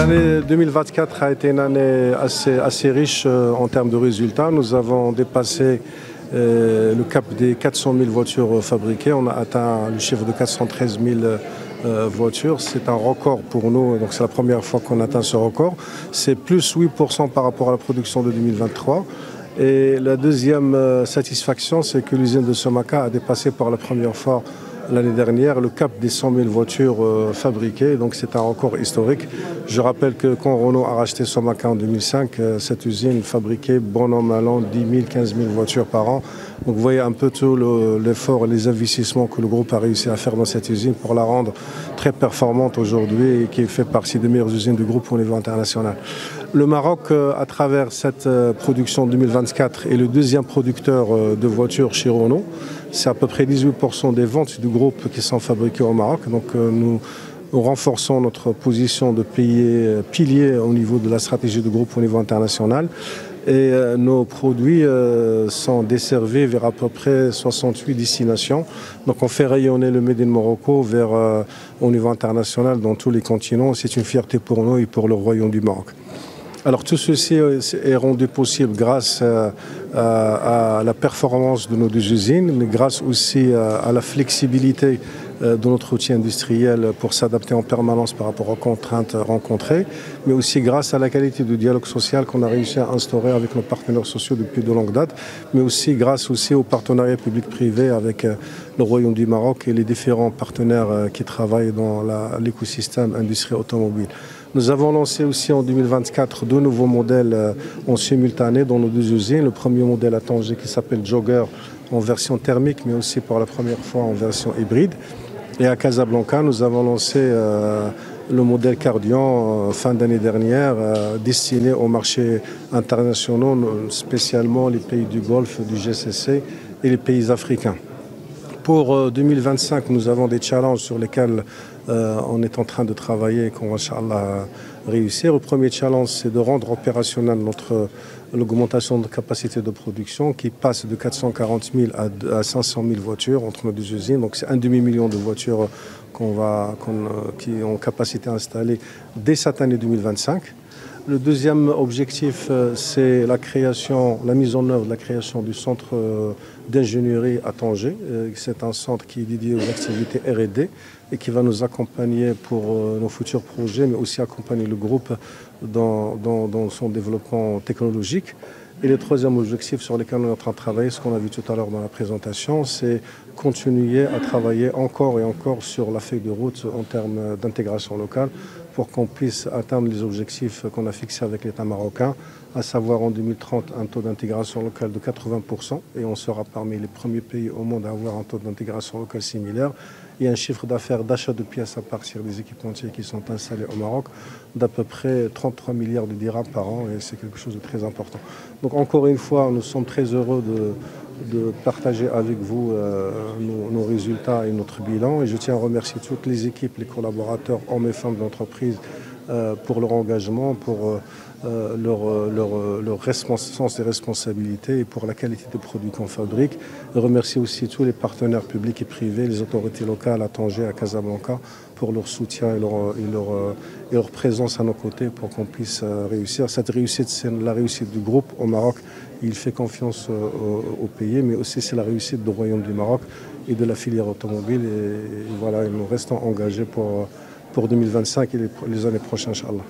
L'année 2024 a été une année assez riche en termes de résultats. Nous avons dépassé le cap des 400 000 voitures fabriquées. On a atteint le chiffre de 413 000 voitures. C'est un record pour nous, donc c'est la première fois qu'on atteint ce record. C'est plus 8% par rapport à la production de 2023. Et la deuxième satisfaction, c'est que l'usine de Somaca a dépassé pour la première fois l'année dernière le cap des 100 000 voitures fabriquées, donc c'est un record historique. Je rappelle que quand Renault a racheté Somaca en 2005, cette usine fabriquait bon an mal an 10 000, 15 000 voitures par an. Donc vous voyez un peu tout l'effort et les investissements que le groupe a réussi à faire dans cette usine pour la rendre très performante aujourd'hui et qui fait partie des meilleures usines du groupe au niveau international. Le Maroc, à travers cette production 2024, est le deuxième producteur de voitures chez Renault. C'est à peu près 18% des ventes du groupe qui sont fabriquées au Maroc. Donc nous renforçons notre position de pilier au niveau de la stratégie du groupe au niveau international. Et nos produits sont desservis vers à peu près 68 destinations. Donc on fait rayonner le Made in Morocco au niveau international dans tous les continents. C'est une fierté pour nous et pour le Royaume du Maroc. Alors tout ceci est rendu possible grâce à la performance de nos deux usines, mais grâce aussi à la flexibilité de notre outil industriel pour s'adapter en permanence par rapport aux contraintes rencontrées, mais aussi grâce à la qualité du dialogue social qu'on a réussi à instaurer avec nos partenaires sociaux depuis de longue date, mais aussi grâce au partenariat public-privé avec le Royaume du Maroc et les différents partenaires qui travaillent dans l'écosystème industrie automobile. Nous avons lancé aussi en 2024 deux nouveaux modèles en simultané dans nos deux usines. Le premier modèle à Tanger qui s'appelle Jogger en version thermique, mais aussi pour la première fois en version hybride. Et à Casablanca, nous avons lancé le modèle Cardian fin d'année dernière, destiné aux marchés internationaux, spécialement les pays du Golfe, du GCC et les pays africains. Pour 2025, nous avons des challenges sur lesquels on est en train de travailler et qu'on va, Inch'Allah, réussir. Le premier challenge, c'est de rendre opérationnelle l'augmentation de capacité de production qui passe de 440 000 à 500 000 voitures entre nos deux usines. Donc c'est un demi-million de voitures qui ont capacité installée dès cette année 2025. Le deuxième objectif, c'est la mise en œuvre de la création du centre d'ingénierie à Tanger. C'est un centre qui est dédié aux activités R&D et qui va nous accompagner pour nos futurs projets, mais aussi accompagner le groupe dans son développement technologique. Et le troisième objectif sur lequel on est en train de travailler, ce qu'on a vu tout à l'heure dans la présentation, c'est continuer à travailler encore et encore sur la feuille de route en termes d'intégration locale pour qu'on puisse atteindre les objectifs qu'on a fixés avec l'État marocain, à savoir en 2030 un taux d'intégration locale de 80%, et on sera parmi les premiers pays au monde à avoir un taux d'intégration locale similaire, et un chiffre d'affaires d'achat de pièces à partir des équipementiers qui sont installés au Maroc d'à peu près 33 milliards de dirhams par an, et c'est quelque chose de très important. Donc encore une fois, nous sommes très heureux de partager avec vous nos résultats et notre bilan. Et je tiens à remercier toutes les équipes, les collaborateurs, hommes et femmes de l'entreprise pour leur engagement, pour leur sens des responsabilités et pour la qualité des produits qu'on fabrique. Je remercie aussi tous les partenaires publics et privés, les autorités locales à Tanger, à Casablanca, pour leur soutien et leur présence à nos côtés pour qu'on puisse réussir. Cette réussite, c'est la réussite du groupe au Maroc. Il fait confiance au pays, mais aussi c'est la réussite du Royaume du Maroc et de la filière automobile. Et voilà, nous restons engagés pour 2025 et les années prochaines, Inch'Allah.